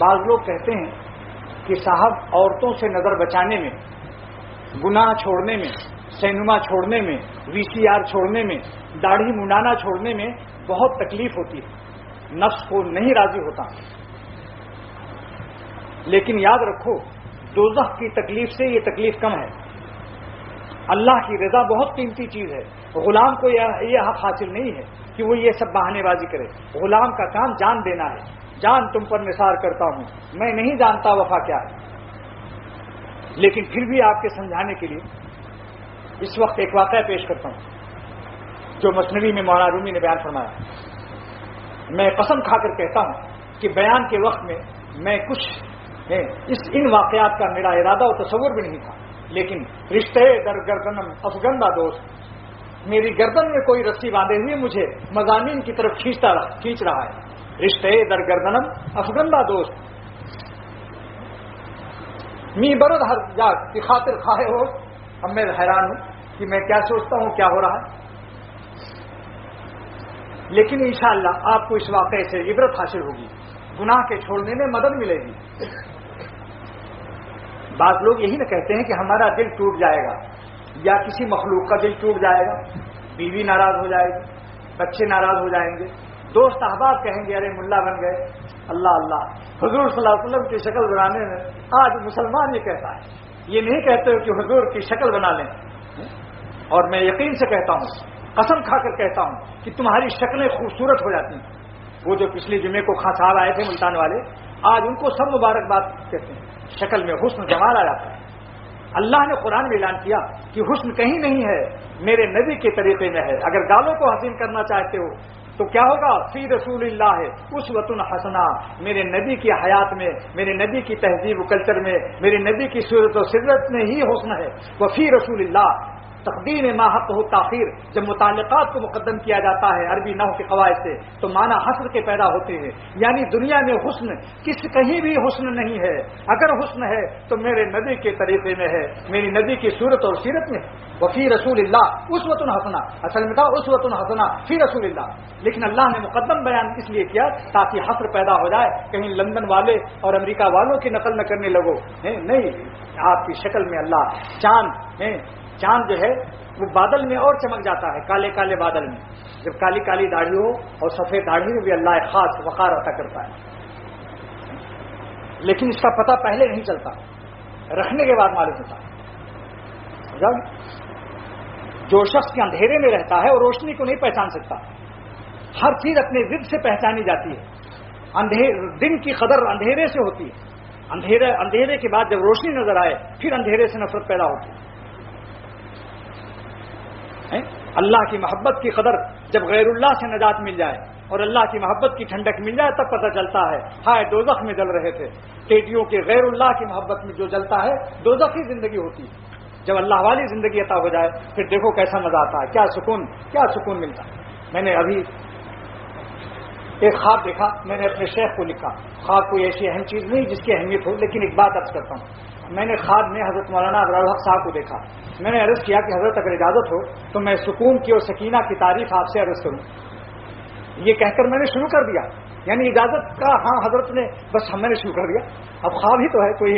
بعض لوگ کہتے ہیں کہ صاحب عورتوں سے نظر بچانے میں، گناہ چھوڑنے میں، سینما چھوڑنے میں، وی سی آر چھوڑنے میں، داڑھی منڈانا چھوڑنے میں بہت تکلیف ہوتی ہے، نفس کو نہیں راضی ہوتا. لیکن یاد رکھو دوزخ کی تکلیف سے یہ تکلیف کم ہے. اللہ کی رضا بہت قیمتی چیز ہے. غلام کو یہ حق حاصل نہیں ہے کہ وہ یہ سب بہانے بازی کرے. غلام کا کام جان دینا ہے. جان تم پر نثار کرتا ہوں، میں نہیں جانتا وفا کیا ہے. لیکن پھر بھی آپ کے سمجھانے کے لیے اس وقت ایک واقعہ پیش کرتا ہوں جو مثنوی میں مولانا رومی نے بیان فرمایا. میں قسم کھا کر کہتا ہوں کہ بیان کے وقت میں کچھ ان واقعات کا میرا ارادہ و تصور بھی نہیں تھا. لیکن رشتے در گردنم افغندہ دوست، میری گردن میں کوئی رسی باندھے ہوئے مجھے مضامین کی طرف کھینچ رہا ہے. رشتے در گردنم افغندہ دوست، می برد ہر جا کی خاطر خواہ ہو. اب میں حیران ہوں کہ میں کیا سوچتا ہوں، کیا ہو رہا ہے. لیکن انشاءاللہ آپ کو اس واقعے سے عبرت حاصل ہوگی، گناہ کے چھوڑنے میں مدد ملے گی. بعض لوگ یہی نہ کہتے ہیں کہ ہمارا دل ٹوٹ جائے گا یا کسی مخلوق کا دل ٹوٹ جائے گا، بیوی ناراض ہو جائے گی، بچے ناراض ہو جائیں گے، دوست احباب کہیں گے ارے ملا بن گئے. اللہ اللہ، حضور صلی اللہ علیہ وسلم کی شکل بنانے میں آج مسلمان یہ کہتا ہے. یہ نہیں کہتے کہ حضور کی شکل بنا لیں. اور میں یقین سے کہتا ہوں، قسم کھا کر کہتا ہوں کہ تمہاری شکلیں خوبصورت ہو جاتی ہیں. وہ جو پچھلے جمعے کو خاں صاحب آئے تھے ملتان والے، آج ان کو سب مبارکباد کہتے ہیں. شکل میں حسن جمال آ جاتا ہے. اللہ نے قرآن میں اعلان کیا کہ حسن کہیں نہیں ہے، میرے نبی کے طریقے میں ہے. اگر گالوں کو حسین کرنا چاہتے ہو تو کیا ہوگا؟ فی رسول اللہ ہے اسوۃ حسنہ. میرے نبی کی حیات میں، میرے نبی کی تہذیب و کلچر میں، میرے نبی کی صورت و سیرت میں ہی حسن ہے. وفی رسول اللہ، تقدیم ما حق ہو تاخیر. جب متعلقات کو مقدم کیا جاتا ہے عربی نحو کے قواعد سے تو معنی حصر کے پیدا ہوتے ہیں. یعنی دنیا میں حسن کہیں بھی حسن نہیں ہے. اگر حسن ہے تو میرے نبی کے طریقے میں ہے، میری نبی کی صورت اور سیرت میں. وفی رسول اللہ اسوۃ حسنہ، اصل میں تھا اسوۃ حسنہ فی رسول اللہ. لیکن اللہ نے مقدم بیان اس لیے کیا تاکہ حصر پیدا ہو جائے، کہیں لندن والے اور امریکہ والوں کی نقل نہ کرنے لگو. نہیں، آپ کی شکل میں اللہ چاند جو ہے وہ بادل میں اور چمک جاتا ہے، کالے کالے بادل میں. جب کالی کالی داڑھی ہو اور سفید داڑھی میں بھی اللہ ایک خاص وقار عطا کرتا ہے. لیکن اس کا پتہ پہلے نہیں چلتا، رکھنے کے بعد معلوم ہوتا ہے. جو شخص کے اندھیرے میں رہتا ہے اور روشنی کو نہیں پہچان سکتا. ہر چیز اپنے ضد سے پہچانی جاتی ہے. دن کی قدر اندھیرے سے ہوتی ہے. اندھیرے کے بعد جب روشنی نظر آئے پھر اندھیرے سے نفرت پیدا ہوتی ہے. اللہ کی محبت کی قدر جب غیر اللہ سے نجات مل جائے اور اللہ کی محبت کی ٹھنڈک مل جائے تب پتہ چلتا ہے ہائے دوزخ میں جل رہے تھے. ٹیڈیوں کے غیر اللہ کی محبت میں جو جلتا ہے دوزخ کی زندگی ہوتی ہے. جب اللہ والی زندگی عطا ہو جائے پھر دیکھو کیسا مزہ آتا ہے، کیا سکون ملتا ہے. میں نے ابھی ایک خواب دیکھا، میں نے اپنے شیخ کو لکھا. خواب کوئی ایسی اہم چیز نہیں جس کی اہمیت ہو، لیکن ایک بات عرض کرتا ہوں. میں نے خواب میں حضرت مولانا ابرار الحق صاحب کو دیکھا. میں نے عرض کیا کہ حضرت اگر اجازت ہو تو میں سکون کی اور سکینہ کی تعریف آپ سے عرض کروں. یہ کہہ کر میں نے شروع کر دیا، یعنی اجازت کا ہاں حضرت نے بس میں نے شروع کر دیا. اب خواب ہی تو ہے، کوئی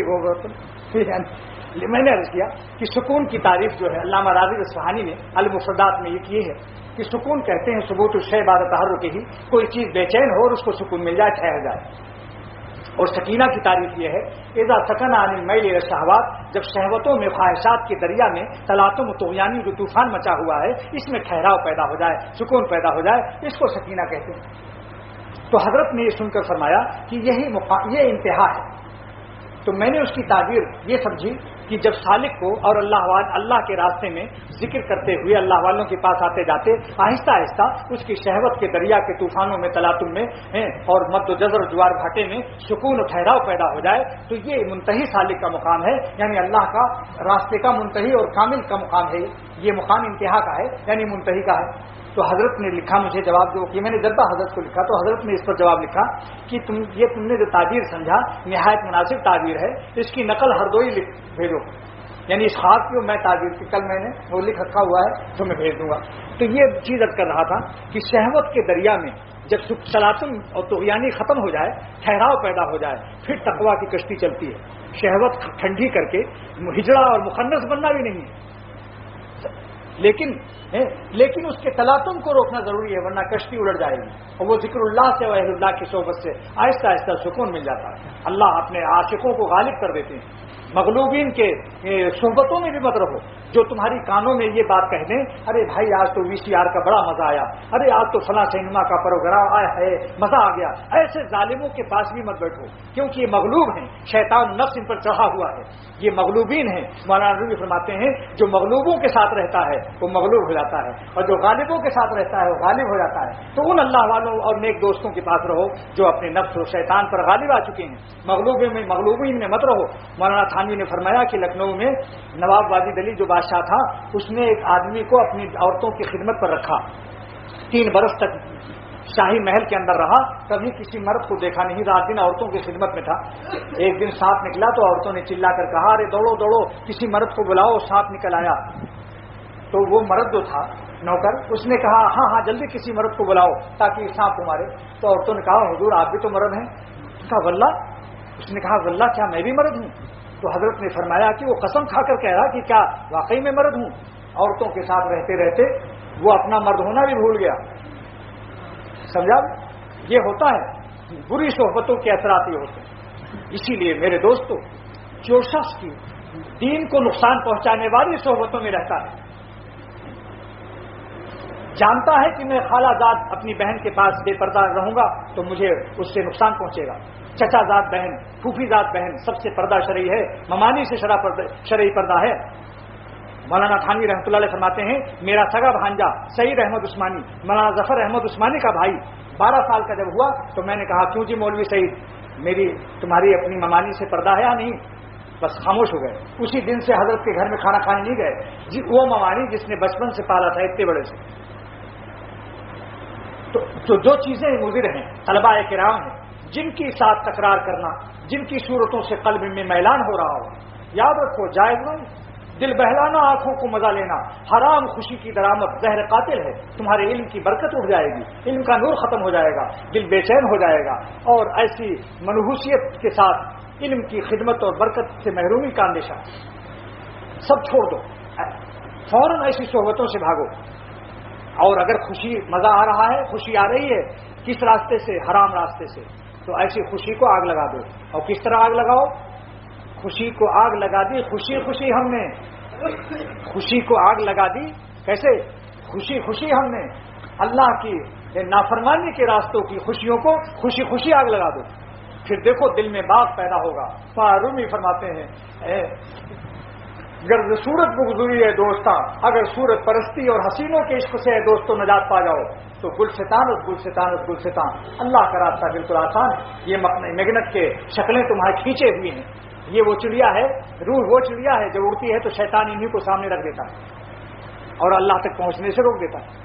میں نے عرض کیا کہ سکون کی تعریف جو ہے علامہ راغب اصفہانی نے المفردات میں یہ کی ہے کہ سکون کہتے ہیں ثبوت الشیء بعد تحرک ہی، کوئی چیز بے چین ہو اور اس کو سکون مل جائے، ٹھہر جائے. اور سکینہ کی تعریف یہ ہے اذا سکن عن المیل الى الشہوات، جب شہوتوں میں خواہشات کے دریا میں تلاطم و طغیانی جو طوفان مچا ہوا ہے اس میں ٹھہراؤ پیدا ہو جائے، سکون پیدا ہو جائے، اس کو سکینہ کہتے ہیں. تو حضرت نے یہ سن کر فرمایا کہ یہ انتہا ہے. تو میں نے اس کی تعبیر یہ سمجھی کہ جب سالک کو اور اللہ کے راستے میں ذکر کرتے ہوئے اللہ والوں کے پاس آتے جاتے آہستہ آہستہ اس کی شہوت کے دریا کے طوفانوں میں تلاطم میں اور مد و جزر جوار گھاٹے میں سکون و ٹھہراؤ پیدا ہو جائے تو یہ منتہی سالک کا مقام ہے، یعنی اللہ کا راستے کا منتہی اور کامل کا مقام ہے. یہ مقام انتہا کا ہے یعنی منتہی کا ہے. تو حضرت نے لکھا مجھے جواب دو کہ میں نے جدہ حضرت کو لکھا تو حضرت نے اس پر جواب لکھا کہ تم نے جو تعبیر سمجھا نہایت مناسب تعبیر ہے، اس کی نقل ہر دو ہی بھیجو. یعنی اس خواب کی میں تعبیر کی کل میں نے وہ لکھ رکھا ہوا ہے تو میں بھیج دوں گا. تو یہ چیز عرض کر رہا تھا کہ شہوت کے دریا میں جب تلاطم اور طغیانی ختم ہو جائے، ٹھہراؤ پیدا ہو جائے، پھر تقویٰ کی کشتی چلتی ہے. شہوت ٹھنڈی کر کے ہجڑا اور مخنث بننا بھی نہیں ہے، لیکن اس کے تلاطم کو روکنا ضروری ہے، ورنہ کشتی الٹ جائے گی. اور وہ ذکر اللہ سے اور اہل اللہ کی صحبت سے آہستہ آہستہ سکون مل جاتا ہے. اللہ اپنے عاشقوں کو غالب کر دیتے ہیں. مغلوبین کے صحبتوں میں بھی مت رہو، جو تمہاری کانوں میں یہ بات کہہ دیں، ارے بھائی آج تو VCR کا بڑا مزہ آیا، ارے آج تو فلاں سینما کا پروگرام آیا ہے، مزہ آ گیا. ایسے ظالموں کے پاس بھی مت بیٹھو، کیونکہ یہ مغلوب ہیں، شیطان نفس ان پر چڑھا ہوا ہے. یہ مغلوبین ہیں. مولانا رومی فرماتے ہیں جو مغلوبوں کے ساتھ رہتا ہے وہ مغلوب ہو جاتا ہے، اور جو غالبوں کے ساتھ رہتا ہے وہ غالب ہو جاتا ہے. تو ان اللہ والوں اور نیک دوستوں کے پاس رہو جو اپنے نفس و شیطان پر غالب آ چکے ہیں. مغلوبین میں مت رہو. مولانا تھانوی نے فرمایا کہ لکھنؤ میں نواب واجد علی جو بادشاہ تھا، اس نے ایک آدمی کو اپنی عورتوں کی خدمت پر رکھا. 3 برس تک شاہی محل کے اندر رہا، کبھی کسی مرد کو دیکھا نہیں، رات دن عورتوں کی خدمت میں تھا. ایک دن سانپ نکلا تو عورتوں نے چلا کر کہا ارے دوڑو دوڑو کسی مرد کو بلاؤ، سانپ نکل آیا. تو وہ مرد جو تھا نوکر، اس نے کہا ہاں ہاں جلدی کسی مرد کو بلاؤ تاکہ سانپ کو مارے. تو عورتوں نے کہا حضور آپ بھی تو مرد ہیں. کہا واللہ. اس نے کہا واللہ کیا میں بھی مرد ہوں؟ تو حضرت نے فرمایا کہ وہ قسم کھا کر کہہ رہا کہ کیا واقعی میں مرد ہوں. عورتوں کے ساتھ رہتے رہتے وہ اپنا مرد ہونا بھی بھول گیا. سمجھا؟ یہ ہوتا ہے، بری صحبتوں کے اثرات یہ ہوتے ہیں. اسی لیے میرے دوستو، جو شخص کی دین کو نقصان پہنچانے والی صحبتوں میں رہتا ہے، جانتا ہے کہ میں خالہ زاد اپنی بہن کے پاس بے پردہ رہوں گا تو مجھے اس سے نقصان پہنچے گا. چچا زاد بہن، پھوپھی زاد بہن، سب سے پردہ شرعی ہے، ممانی سے شرعی پردہ ہے. مولانا تھانوی رحمۃ اللہ علیہ فرماتے ہیں میرا سگا بھانجا سعید احمد عثمانی، مولانا ظفر احمد عثمانی کا بھائی 12 سال کا جب ہوا تو میں نے کہا کیوں جی مولوی سعید، تمہاری اپنی ممانی سے پردہ ہے یا نہیں؟ بس خاموش ہو گئے. اسی دن سے حضرت کے گھر میں کھانا کھانے نہیں گئے. جی وہ ممانی جس نے بچپن سے پالا تھا اتنے بڑے سے. تو جو چیزیں مضر ہیں، طلباء کرام ہیں جن کی ساتھ تکرار کرنا، جن کی صورتوں سے قلب میں میلان ہو رہا ہو، یاد رکھو جائز نہیں. دل بہلانا، آنکھوں کو مزہ لینا، حرام خوشی کی درآمد زہر قاتل ہے. تمہارے علم کی برکت اٹھ جائے گی، علم کا نور ختم ہو جائے گا، دل بے چین ہو جائے گا، اور ایسی منحوسیت کے ساتھ علم کی خدمت اور برکت سے محرومی کا اندیشہ. سب چھوڑ دو، فوراً ایسی صحبتوں سے بھاگو. اور اگر خوشی مزہ آ رہا ہے، خوشی آ رہی ہے کس راستے سے؟ حرام راستے سے. تو ایسی خوشی کو آگ لگا دو. اور کس طرح آگ لگاؤ؟ خوشی کو آگ لگا دی، خوشی خوشی ہم نے خوشی کو آگ لگا دی. کیسے؟ خوشی خوشی ہم نے اللہ کی نافرمانی کے راستوں کی خوشیوں کو خوشی خوشی آگ لگا دو. پھر دیکھو دل میں باغ پیدا ہوگا. رومی فرماتے ہیں گر صورت بگزوری ہے دوستاں، اگر صورت پرستی اور حسینوں کے عشق سے دوستو نجات پا جاؤ تو گلستان اور گلستان اور گلستان. اللہ کا راستہ بالکل آسان ہے. یہ میگنٹ کے شکلیں تمہارے کھینچے ہوئی ہیں. یہ وہ چڑیا ہے، روح وہ چڑیا ہے جو اڑتی ہے تو شیطان انہی کو سامنے رکھ دیتا ہے اور اللہ تک پہنچنے سے روک دیتا ہے.